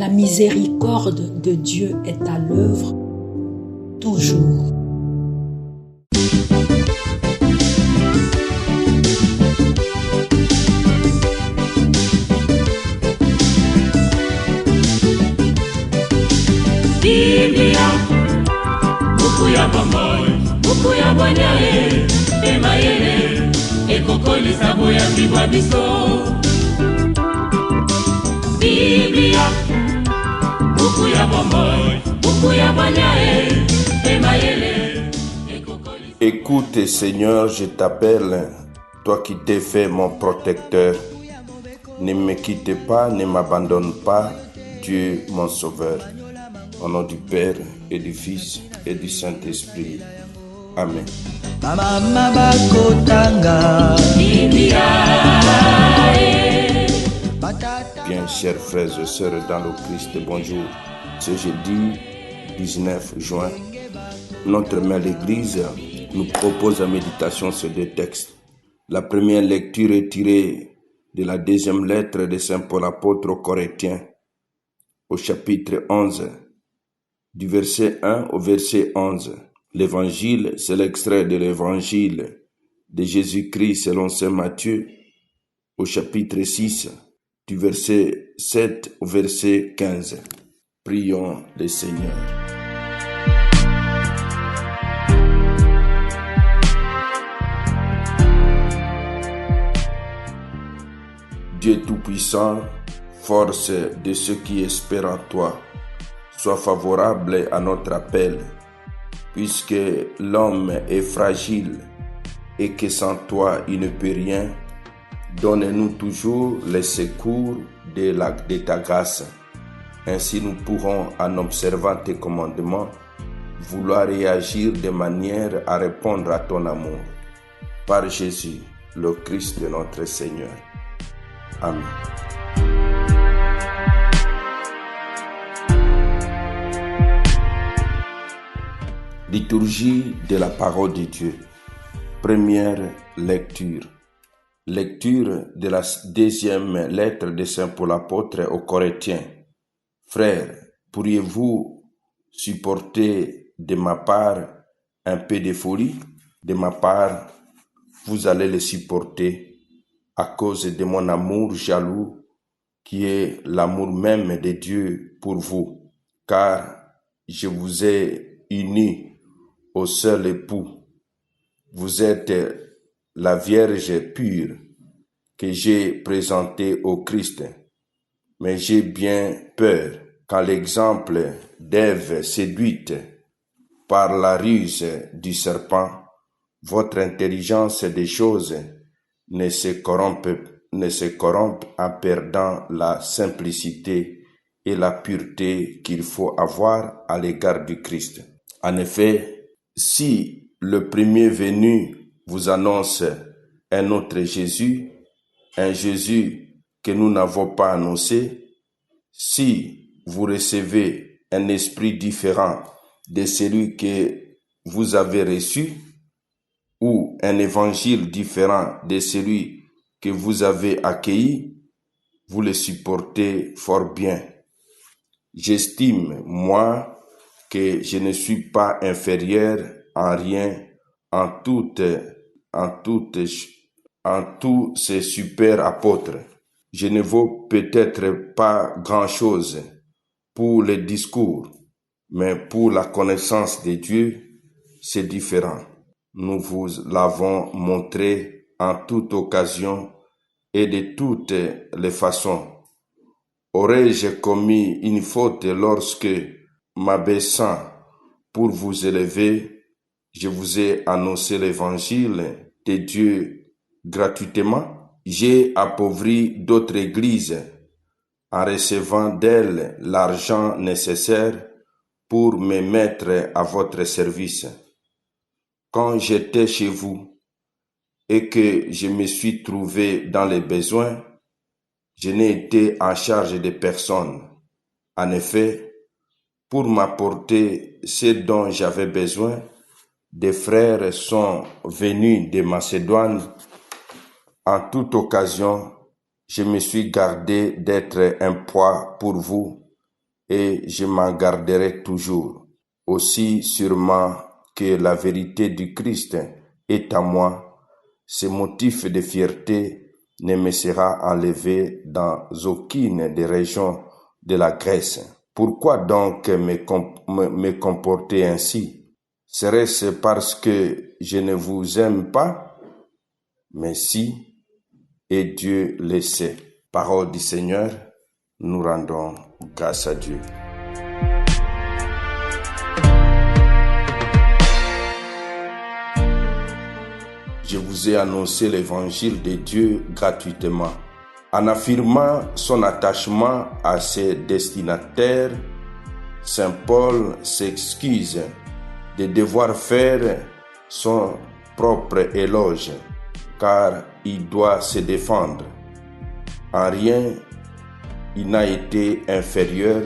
La miséricorde de Dieu est à l'œuvre toujours. Biblia, buku ya bomoi, buku ya bwanyae, emayele, ekokolisa boya bibwa biso. Biblia, buku ya bomoi, buku ya bwanyae, emayele, ekokolisa. Écoute, Seigneur, je t'appelle, toi qui t'es fait mon protecteur. Ne me quitte pas, ne m'abandonne pas, Dieu mon sauveur. Au nom du Père et du Fils et du Saint-Esprit. Amen. Bien, chers frères et sœurs dans le Christ, bonjour. Ce jeudi 19 juin, notre mère l'Église nous propose la méditation sur deux textes. La première lecture est tirée de la deuxième lettre de Saint Paul apôtre aux Corinthiens, au chapitre 11. Du verset 1 au verset 11. L'évangile, c'est l'extrait de l'évangile de Jésus-Christ selon saint Matthieu, au chapitre 6, du verset 7 au verset 15. Prions le Seigneur. Dieu Tout-Puissant, force de ceux qui espèrent en toi, sois favorable à notre appel, puisque l'homme est fragile et que sans toi il ne peut rien. Donne-nous toujours les secours de ta grâce. Ainsi nous pourrons, en observant tes commandements, vouloir réagir de manière à répondre à ton amour. Par Jésus, le Christ de notre Seigneur. Amen. Liturgie de la parole de Dieu. Première lecture. Lecture de la deuxième lettre de Saint Paul apôtre aux Corinthiens. Frères, pourriez-vous supporter de ma part un peu de folie? De ma part, vous allez le supporter à cause de mon amour jaloux, qui est l'amour même de Dieu pour vous, car je vous ai unis au seul époux. Vous êtes la Vierge pure que j'ai présentée au Christ. Mais j'ai bien peur quand l'exemple d'Ève séduite par la ruse du serpent, votre intelligence des choses ne se corrompe en perdant la simplicité et la pureté qu'il faut avoir à l'égard du Christ. En effet, si le premier venu vous annonce un autre Jésus, un Jésus que nous n'avons pas annoncé, si vous recevez un esprit différent de celui que vous avez reçu, ou un évangile différent de celui que vous avez accueilli, vous le supportez fort bien. J'estime, moi, que je ne suis pas inférieur en rien en tous ces super apôtres. Je ne vaux peut-être pas grand-chose pour le discours, mais pour la connaissance de Dieu, c'est différent. Nous vous l'avons montré en toute occasion et de toutes les façons. Aurais-je commis une faute lorsque, m'abaissant pour vous élever, je vous ai annoncé l'évangile de Dieu gratuitement? J'ai appauvri d'autres églises en recevant d'elles l'argent nécessaire pour me mettre à votre service. Quand j'étais chez vous et que je me suis trouvé dans les besoins, je n'ai été en charge de personne. En effet, pour m'apporter ce dont j'avais besoin, des frères sont venus de Macédoine. En toute occasion, je me suis gardé d'être un poids pour vous et je m'en garderai toujours. Aussi sûrement que la vérité du Christ est à moi, ce motif de fierté ne me sera enlevé dans aucune des régions de la Grèce. Pourquoi donc me comporter ainsi? Serait-ce parce que je ne vous aime pas? Mais si, et Dieu le sait. Parole du Seigneur, nous rendons grâce à Dieu. Je vous ai annoncé l'évangile de Dieu gratuitement. En affirmant son attachement à ses destinataires, Saint Paul s'excuse de devoir faire son propre éloge, car il doit se défendre. En rien, il n'a été inférieur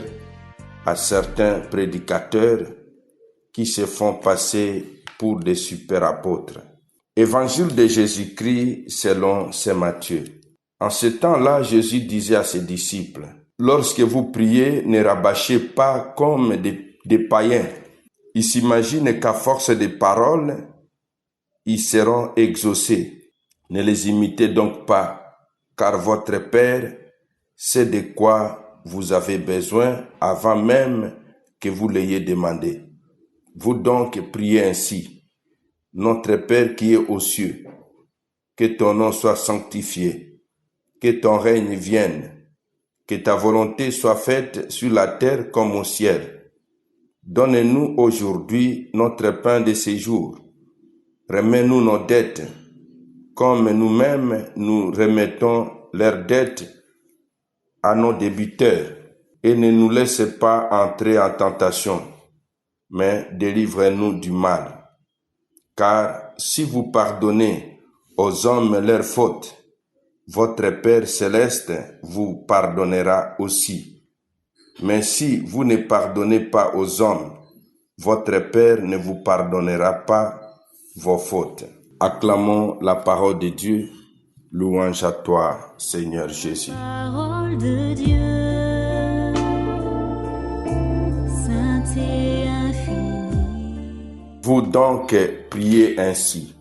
à certains prédicateurs qui se font passer pour des super apôtres. Évangile de Jésus-Christ selon saint Matthieu. En ce temps-là, Jésus disait à ses disciples, « Lorsque vous priez, ne rabâchez pas comme des païens. Ils s'imaginent qu'à force de paroles, ils seront exaucés. Ne les imitez donc pas, car votre Père sait de quoi vous avez besoin avant même que vous l'ayez demandé. Vous donc priez ainsi. Notre Père qui est aux cieux, que ton nom soit sanctifié, que ton règne vienne, que ta volonté soit faite sur la terre comme au ciel. Donne-nous aujourd'hui notre pain de ce jour. Remets-nous nos dettes, comme nous-mêmes nous remettons leurs dettes à nos débiteurs, et ne nous laisse pas entrer en tentation, mais délivre-nous du mal. Car si vous pardonnez aux hommes leurs fautes, votre Père céleste vous pardonnera aussi. Mais si vous ne pardonnez pas aux hommes, votre Père ne vous pardonnera pas vos fautes. Acclamons la parole de Dieu. Louange à toi, Seigneur Jésus. Parole de Dieu, sainte et infinie. Vous donc priez ainsi.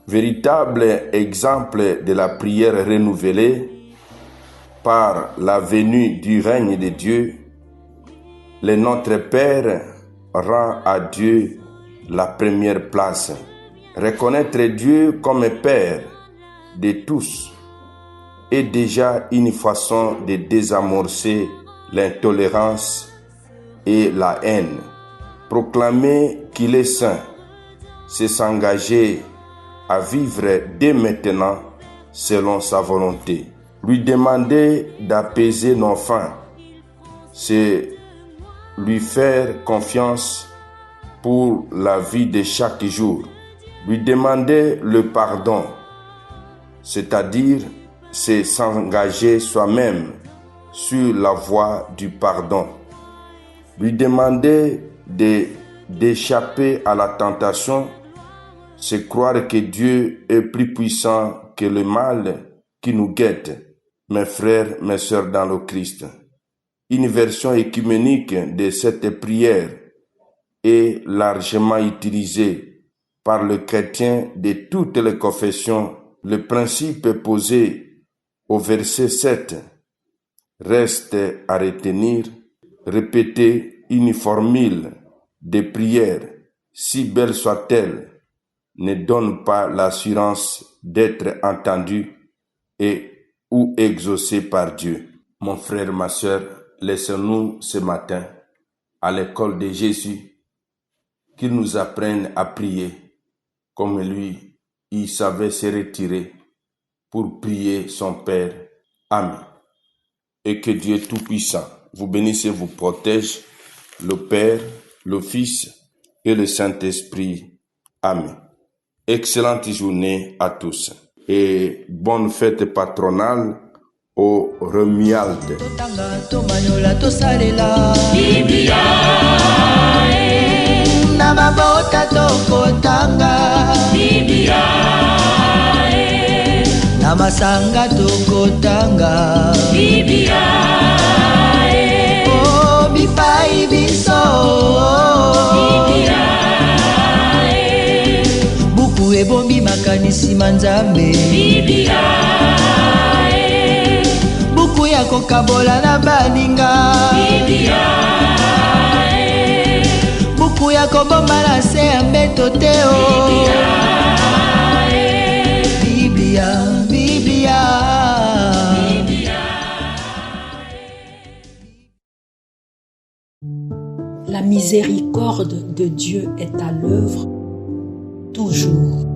Véritable exemple de la prière renouvelée par la venue du règne de Dieu, le Notre Père rend à Dieu la première place. Reconnaître Dieu comme Père de tous est déjà une façon de désamorcer l'intolérance et la haine. Proclamer qu'il est saint, c'est s'engager à vivre dès maintenant selon sa volonté. Lui demander d'apaiser nos faim, c'est lui faire confiance pour la vie de chaque jour. Lui demander le pardon, c'est-à-dire c'est s'engager soi-même sur la voie du pardon. Lui demander d'échapper à la tentation, c'est croire que Dieu est plus puissant que le mal qui nous guette. Mes frères, mes sœurs dans le Christ, une version œcuménique de cette prière est largement utilisée par le chrétien de toutes les confessions. Le principe posé au verset 7 reste à retenir. Répéter une formule de prière, si belle soit-elle, ne donne pas l'assurance d'être entendu et ou exaucé par Dieu. Mon frère, ma sœur, laissons-nous ce matin à l'école de Jésus qu'il nous apprenne à prier comme lui, il savait se retirer pour prier son Père. Amen. Et que Dieu Tout-Puissant vous bénisse et vous protège, le Père, le Fils et le Saint-Esprit. Amen. Excellente journée à tous et bonne fête patronale au Romuald. Biblia Nababota tokotanga Biblia Namasanga tokotanga Biblia Oh bipa nsima nzambe. Biblia, Buku ya kokabola na baninga. Biblia, Buku ya kobomba na se ya mbeto te o. Biblia, Biblia. La miséricorde de Dieu est à l'œuvre toujours.